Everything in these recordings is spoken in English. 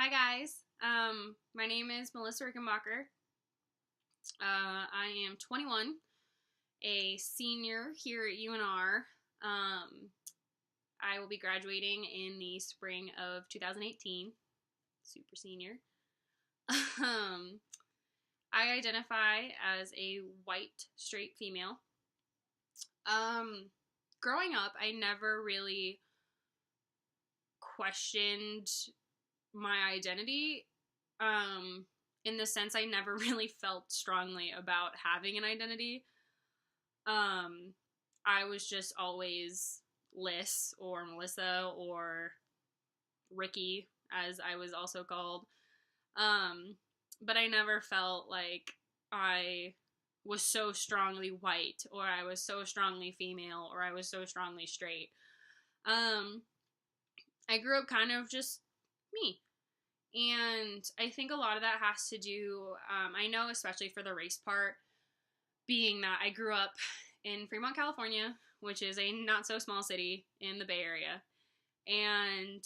Hi guys. My name is Melissa Rickenbacher. I am 21, a senior here at UNR. I will be graduating in the spring of 2018. Super senior. I identify as a white straight female. Growing up, I never really questioned my identity. In the sense, I never really felt strongly about having an identity. I was just always Liz or Melissa or Ricky, as I was also called. But I never felt like I was so strongly white, or I was so strongly female, or I was so strongly straight. I grew up kind of just me. And I think a lot of that has to do, I know especially for the race part, being that I grew up in Fremont, California, which is a not so small city in the Bay Area. And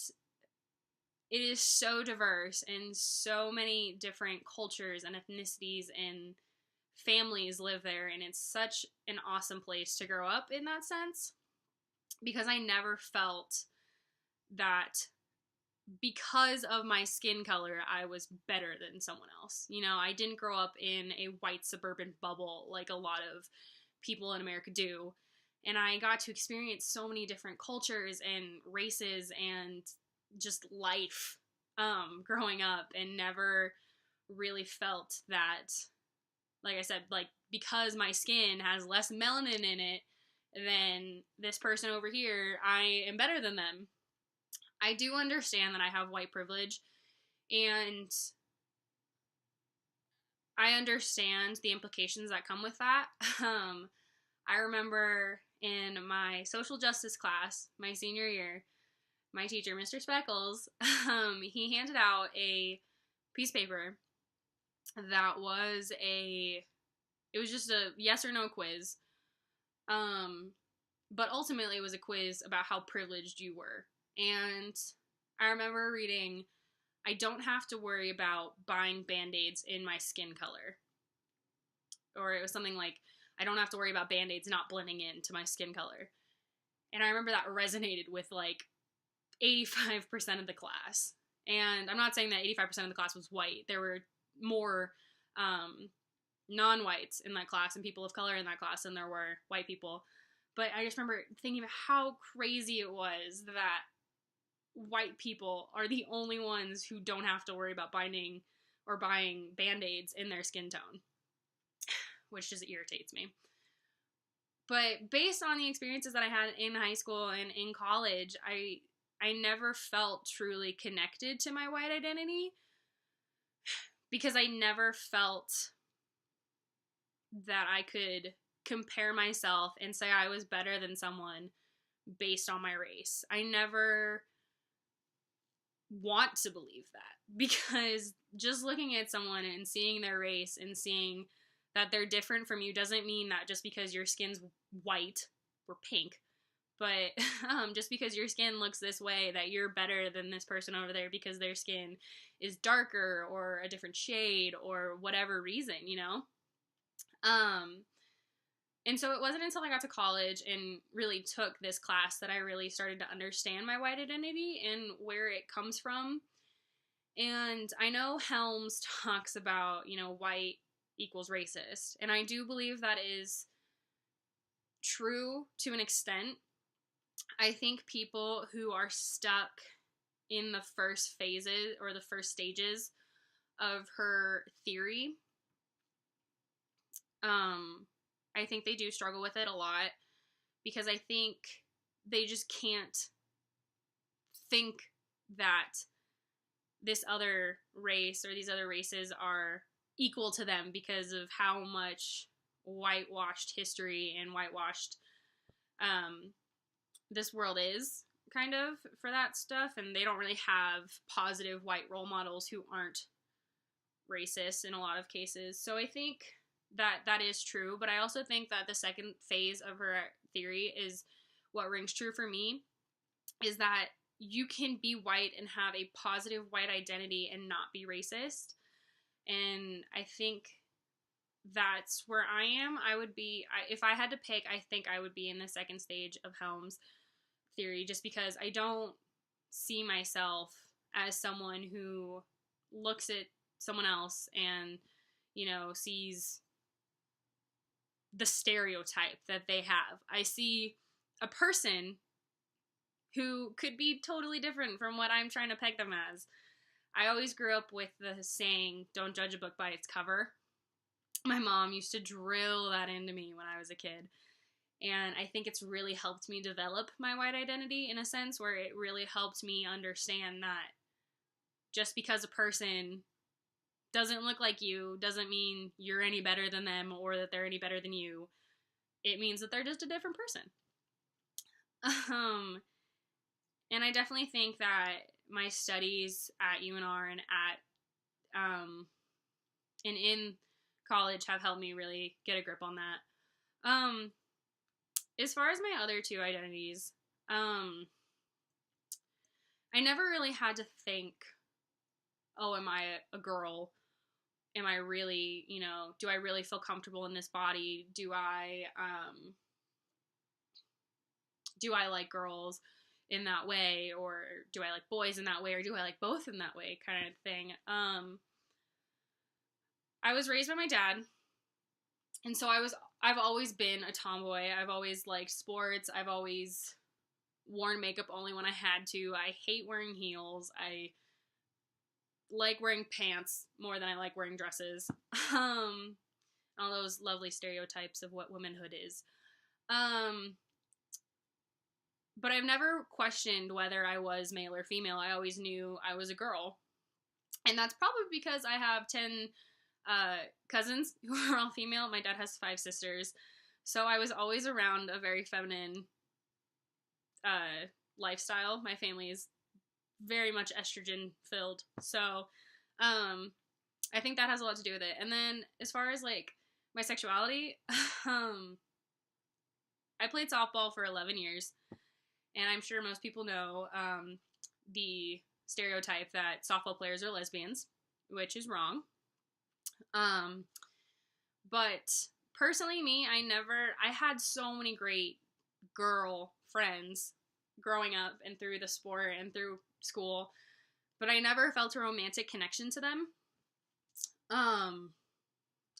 it is so diverse, and so many different cultures and ethnicities and families live there. And it's such an awesome place to grow up in that sense, because I never felt that because of my skin color, I was better than someone else. You know, I didn't grow up in a white suburban bubble like a lot of people in America do. And I got to experience so many different cultures and races and just life growing up, and never really felt that, like I said, like because my skin has less melanin in it than this person over here, I am better than them. I do understand that I have white privilege, and I understand the implications that come with that. I remember in my social justice class, my senior year, my teacher, Mr. Speckles, he handed out a piece of paper that was it was just a yes or no quiz. But ultimately it was a quiz about how privileged you were. And I remember reading, I don't have to worry about buying Band-Aids in my skin color. Or it was something like, I don't have to worry about Band-Aids not blending into my skin color. And I remember that resonated with like 85% of the class. And I'm not saying that 85% of the class was white. There were more non-whites in that class and people of color in that class than there were white people. But I just remember thinking of how crazy it was that white people are the only ones who don't have to worry about buying Band-Aids in their skin tone, which just irritates me. But based on the experiences that I had in high school and in college, I never felt truly connected to my white identity, because I never felt that I could compare myself and say I was better than someone based on my race. I never want to believe that, because just looking at someone and seeing their race and seeing that they're different from you doesn't mean that just because your skin's white or pink, but just because your skin looks this way, that you're better than this person over there because their skin is darker or a different shade or whatever reason, you know? And so it wasn't until I got to college and really took this class that I really started to understand my white identity and where it comes from. And I know Helms talks about, you know, white equals racist. And I do believe that is true to an extent. I think people who are stuck in the first phases or the first stages of her theory, I think they do struggle with it a lot, because I think they just can't think that this other race or these other races are equal to them because of how much whitewashed history and whitewashed this world is, kind of, for that stuff. And they don't really have positive white role models who aren't racist in a lot of cases. So I think that is true, but I also think that the second phase of her theory is what rings true for me, is that you can be white and have a positive white identity and not be racist. And I think that's where I am. If I had to pick, I think I would be in the second stage of Helm's theory, just because I don't see myself as someone who looks at someone else and, sees the stereotype that they have. I see a person who could be totally different from what I'm trying to peg them as. I always grew up with the saying, don't judge a book by its cover. My mom used to drill that into me when I was a kid. And I think it's really helped me develop my white identity in a sense, where it really helped me understand that just because a person doesn't look like you doesn't mean you're any better than them or that they're any better than you. It means that they're just a different person. And I definitely think that my studies at UNR and and in college have helped me really get a grip on that. As far as my other two identities, I never really had to think, oh, am I a girl? Am I really, do I really feel comfortable in this body? Do I like girls in that way, or do I like boys in that way, or do I like both in that way, kind of thing. I was raised by my dad, and so I've always been a tomboy. I've always liked sports. I've always worn makeup only when I had to. I hate wearing heels. I like wearing pants more than I like wearing dresses. All those lovely stereotypes of what womanhood is. But I've never questioned whether I was male or female. I always knew I was a girl. And that's probably because I have 10 cousins who are all female. My dad has 5 sisters. So I was always around a very feminine lifestyle. My family is very much estrogen filled. So I think that has a lot to do with it. And then as far as like my sexuality, I played softball for 11 years. And I'm sure most people know the stereotype that softball players are lesbians, which is wrong. But personally, I had so many great girl friends growing up and through the sport and through school, but I never felt a romantic connection to them. I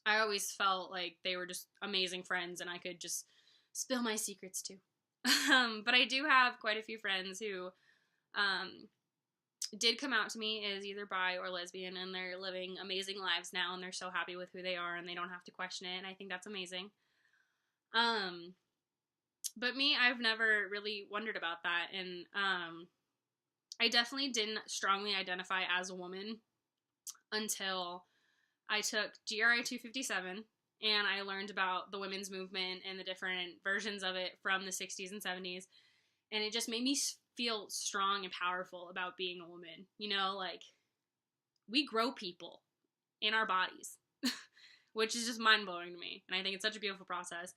always felt like they were just amazing friends and I could just spill my secrets to. But I do have quite a few friends who did come out to me as either bi or lesbian, and they're living amazing lives now, and they're so happy with who they are, and they don't have to question it, and I think that's amazing. But me, I've never really wondered about that, and I definitely didn't strongly identify as a woman until I took GRI 257, and I learned about the women's movement and the different versions of it from the 60s and 70s, and it just made me feel strong and powerful about being a woman. Like, we grow people in our bodies, which is just mind-blowing to me, and I think it's such a beautiful process.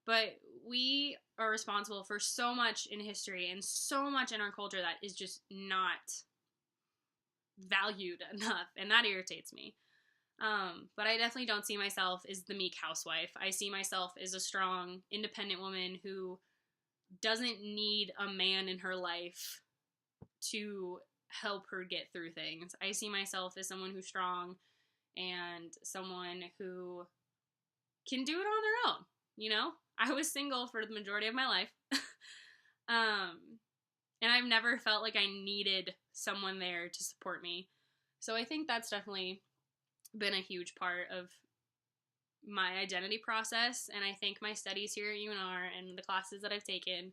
But we are responsible for so much in history and so much in our culture that is just not valued enough, and that irritates me. But I definitely don't see myself as the meek housewife. I see myself as a strong, independent woman who doesn't need a man in her life to help her get through things. I see myself as someone who's strong and someone who can do it on their own, I was single for the majority of my life. And I've never felt like I needed someone there to support me. So I think that's definitely been a huge part of my identity process, and I think my studies here at UNR and the classes that I've taken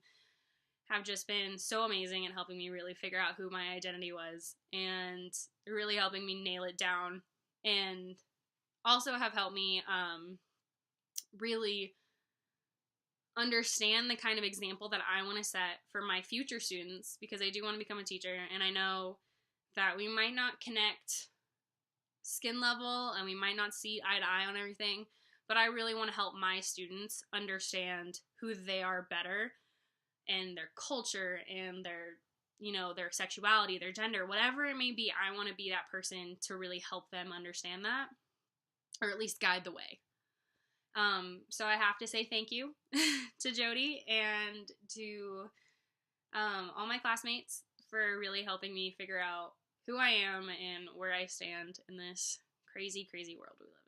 have just been so amazing at helping me really figure out who my identity was and really helping me nail it down, and also have helped me really understand the kind of example that I want to set for my future students, because I do want to become a teacher, and I know that we might not connect skin level and we might not see eye to eye on everything, but I really want to help my students understand who they are better and their culture and their their sexuality, their gender, whatever it may be. I want to be that person to really help them understand that, or at least guide the way. So I have to say thank you to Jody and to all my classmates for really helping me figure out who I am and where I stand in this crazy, crazy world we live